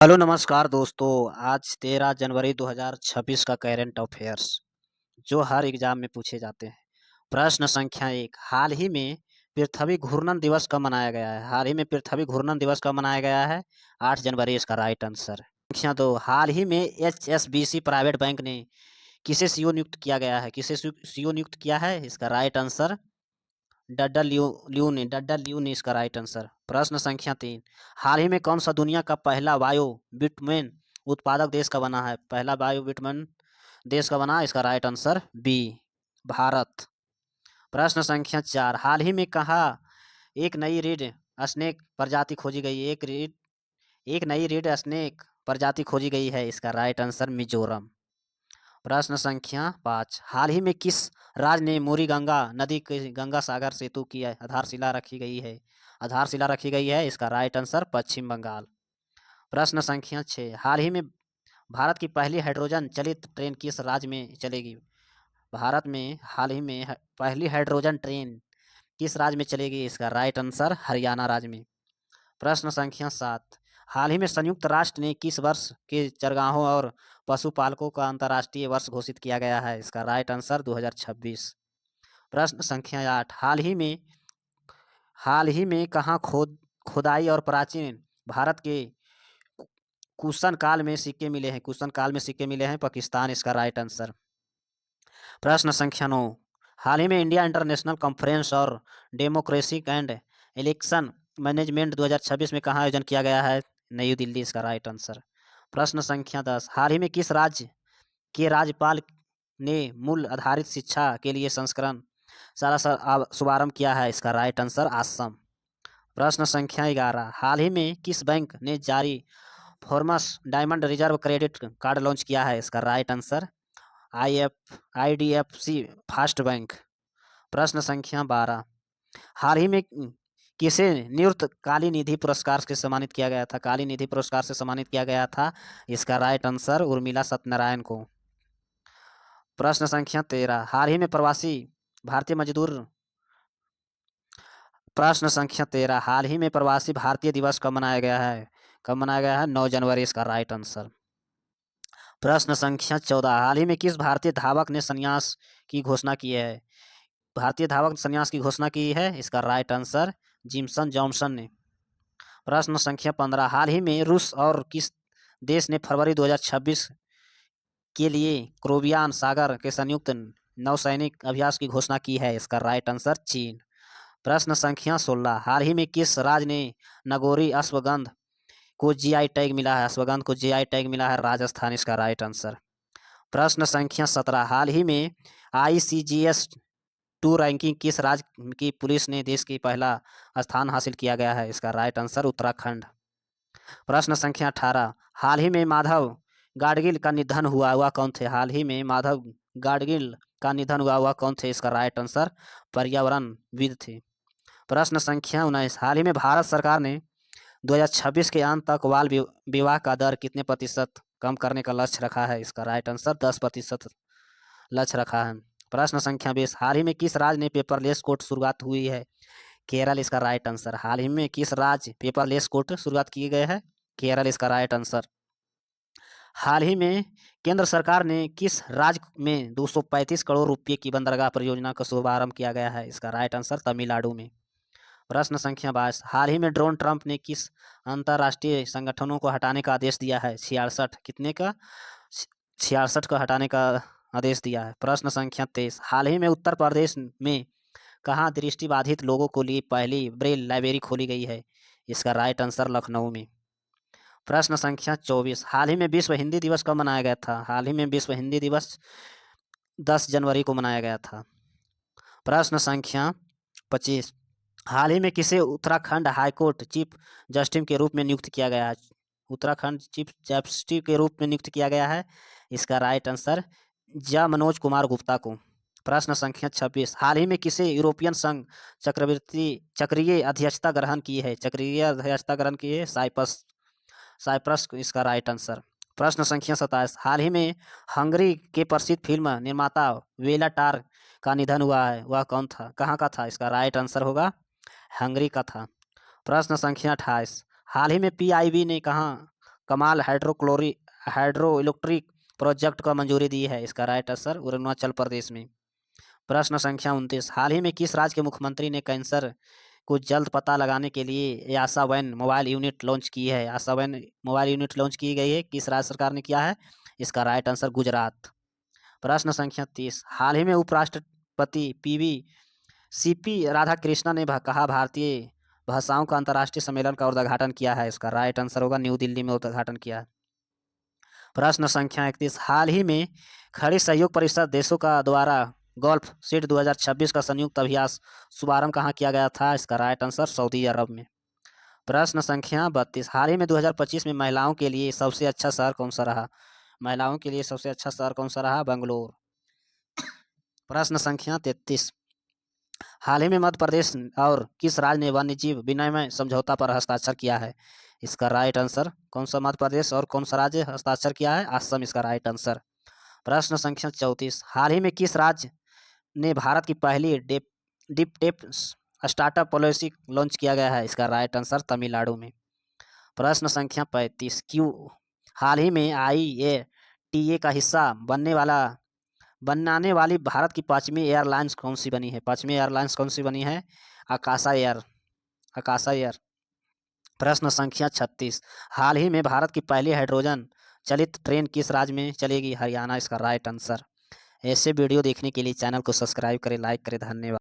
Hello नमस्कार दोस्तों। आज 13 जनवरी 2026 का करंट अफेयर्स जो हर एग्जाम में पूछे जाते हैं। प्रश्न संख्या 1, हाल ही में पृथ्वी घूर्णन दिवस कब मनाया गया है? हाल ही में पृथ्वी घूर्णन दिवस कब मनाया गया है? 8 जनवरी इसका राइट आंसर। संख्या 2, हाल ही में एचएसबीसी प्राइवेट बैंक ने किसे सीईओ नियुक्त किया गया है? किसे सीईओ नियुक्त किया है? इसका राइट आंसर डड्डा ल्यू ने इसका राइट आंसर। प्रश्न संख्या 3, हाल ही में कौन सा दुनिया का पहला बायो बिटुमेन उत्पादक देश का बना है? पहला बायो बिटुमेन देश का बना, इसका राइट आंसर बी, भारत। प्रश्न संख्या 4, हाल ही में कहा एक नई रीड स्नेक प्रजाति खोजी गई? एक नई रीड स्नेक प्रजाति खोजी गई है, इसका राइट आंसर मिजोरम। प्रश्न संख्या 5, हाल ही में किस राज्य ने मुरी गंगा नदी के गंगा सागर सेतु की आधारशिला रखी गई है? आधारशिला रखी गई है, इसका राइट आंसर पश्चिम बंगाल। प्रश्न संख्या 6, हाल ही में भारत की पहली हाइड्रोजन चलित ट्रेन किस राज्य में चलेगी? भारत में हाल ही में पहली हाइड्रोजन ट्रेन किस राज्य में चलेगी? इसका राइट आंसर हरियाणा राज्य में। प्रश्न संख्या 7, हाल ही में संयुक्त राष्ट्र ने किस वर्ष के चरगाहों और पशुपालकों का अंतर्राष्ट्रीय वर्ष घोषित किया गया है? इसका राइट आंसर 2026। प्रश्न संख्या 8, हाल ही में कहाँ खुदाई और प्राचीन भारत के कुषाण काल में सिक्के मिले हैं? कुषाण काल में सिक्के मिले हैं, पाकिस्तान इसका राइट आंसर। प्रश्न संख्या 9, हाल ही में इंडिया इंटरनेशनल कॉन्फ्रेंस और डेमोक्रेसी एंड इलेक्शन मैनेजमेंट 2026 में कहाँ आयोजन किया गया है? नई दिल्ली इसका राइट आंसर। प्रश्न संख्या 10, हाल ही में किस राज्य के राज्यपाल ने मूल आधारित शिक्षा के लिए संस्करण सारा शुभारंभ किया है? इसका राइट आंसर असम। प्रश्न संख्या 11, हाल ही में किस बैंक ने जारी forms diamond reserve credit card launch किया है? इसका right answer IDFC first bank. प्रश्न संख्या 12, हाल ही में किसे निवृत्त काली निधि पुरस्कार से सम्मानित किया गया था? काली निधि पुरस्कार से सम्मानित किया गया था, इसका राइट आंसर उर्मिला सत्यनारायण को। प्रश्न संख्या 13, हाल ही में प्रवासी भारतीय मजदूर प्रश्न संख्या 13, हाल ही में प्रवासी भारतीय दिवस कब मनाया गया है? कब मनाया गया है? 9 जनवरी इसका राइट आंसर। प्रश्न संख्या 14, हाल ही में किस भारतीय धावक ने संन्यास की घोषणा की है? भारतीय धावक संन्यास की घोषणा की है, इसका राइट आंसर जिमसन जॉनसन ने। प्रश्न संख्या 15, हाल ही में रूस और किस देश ने फरवरी 2026 के लिए कैरिबियन सागर के संयुक्त नौसैनिक अभ्यास की घोषणा की है? इसका राइट आंसर चीन। प्रश्न संख्या 16, हाल ही में किस राज्य ने नगोरी अश्वगंध को जीआई टैग मिला है? अश्वगंध को जीआई टैग मिला है, राजस्थान इसका राइट आंसर। प्रश्न संख्या 17, हाल ही में ICGS 2 रैंकिंग किस राज्य की पुलिस ने देश की पहला स्थान हासिल किया गया है? इसका राइट आंसर उत्तराखंड। प्रश्न संख्या 18, हाल ही में माधव गाडगिल का निधन हुआ कौन थे? हाल ही में माधव गाडगिल का निधन हुआ कौन थे? इसका राइट आंसर पर्यावरणविद थे। प्रश्न संख्या 19, हाल ही में भारत सरकार ने 2026 के अंत तक बाल विवाह का दर कितने प्रतिशत कम करने का लक्ष्य रखा है? इसका राइट आंसर 10% लक्ष्य रखा है। प्रश्न संख्या 20, हाल ही में किस राज्य ने पेपरलेस कोर्ट शुरुआत हुई है? केरल इसका राइट आंसर। हाल ही में किस राज्य पेपरलेस कोर्ट शुरुआत किए गए हैं? केरल इसका राइट आंसर। हाल ही में केंद्र सरकार ने किस राज्य में 235 करोड़ रुपए की बंदरगाह परियोजना का शुभारंभ किया गया है? इसका राइट आंसर तमिलनाडु में। प्रश्न संख्या 22, हाल ही में डोनाल्ड ट्रंप ने किस अंतर्राष्ट्रीय संगठनों को हटाने का आदेश दिया है? 66 कितने का? 66 को हटाने का आदेश दिया है। प्रश्न संख्या 23, हाल ही में उत्तर प्रदेश में कहाँ दृष्टिबाधित लोगों को लिए पहली ब्रेल लाइब्रेरी खोली गई है? इसका राइट आंसर लखनऊ में। प्रश्न संख्या 24, हाल ही में विश्व हिंदी दिवस कब मनाया गया था? हाल ही में विश्व हिंदी दिवस 10 जनवरी को मनाया गया था। प्रश्न संख्या 25, हाल ही में किसे उत्तराखंड हाईकोर्ट चीफ जस्टिस के रूप में नियुक्त किया गया है? उत्तराखंड चीफ जस्टिस के रूप में नियुक्त किया गया है, इसका राइट आंसर मनोज कुमार गुप्ता को। प्रश्न संख्या 26, हाल ही में किसे यूरोपियन संघ चक्रीय अध्यक्षता ग्रहण की है? चक्रीय अध्यक्षता ग्रहण की है साइप्रस इसका राइट आंसर। प्रश्न संख्या 27, हाल ही में हंगरी के प्रसिद्ध फिल्म निर्माता वेला टार का निधन हुआ है, वह कौन था? कहाँ का था? इसका राइट आंसर होगा हंगरी का था। प्रश्न संख्या 28, हाल ही में PIB ने कमाल हाइड्रो इलेक्ट्रिक प्रोजेक्ट को मंजूरी दी है? इसका राइट आंसर अरुणाचल प्रदेश में। प्रश्न संख्या 29, हाल ही में किस राज्य के मुख्यमंत्री ने कैंसर को जल्द पता लगाने के लिए आशा वैन मोबाइल यूनिट लॉन्च की है? आशा वैन मोबाइल यूनिट लॉन्च की गई है, किस राज्य सरकार ने किया है? इसका राइट आंसर गुजरात। प्रश्न संख्या 30, हाल ही में उपराष्ट्रपति सीपी राधाकृष्णन ने कहा भारतीय भाषाओं का अंतर्राष्ट्रीय सम्मेलन का उद्घाटन किया है? इसका राइट आंसर होगा न्यू दिल्ली में उद्घाटन किया है। प्रश्न संख्या 31, हाल ही में खड़ी सहयोग परिषद देशों का द्वारा गोल्फ सीट 2026 का संयुक्त अभ्यास शुभारंभ कहाँ किया गया था? इसका राइट आंसर सऊदी अरब में। प्रश्न संख्या 32, हाल ही में 2025 में महिलाओं के लिए सबसे अच्छा शहर कौन सा रहा? महिलाओं के लिए सबसे अच्छा शहर कौन सा रहा? बेंगलोर। प्रश्न संख्या 33, हाल ही में मध्य प्रदेश और किस राज्य ने वन्यजीव विनिमय समझौता पर हस्ताक्षर किया है? इसका राइट आंसर कौन सा मध्य प्रदेश और कौन सा राज्य हस्ताक्षर किया है? असम इसका राइट आंसर। प्रश्न संख्या 34, हाल ही में किस राज्य ने भारत की पहली deep tech startup policy launch किया गया है? इसका राइट आंसर तमिलनाडु में। प्रश्न संख्या 35, हाल ही में IATA का हिस्सा बनाने वाली भारत की पांचवी एयरलाइंस कौन सी बनी है? पांचवी एयरलाइंस कौन सी बनी है? आकाशा एयर। प्रश्न संख्या 36, हाल ही में भारत की पहली हाइड्रोजन चलित ट्रेन किस राज्य में चलेगी? हरियाणा इसका राइट आंसर। ऐसे वीडियो देखने के लिए चैनल को सब्सक्राइब करें, लाइक करें। धन्यवाद।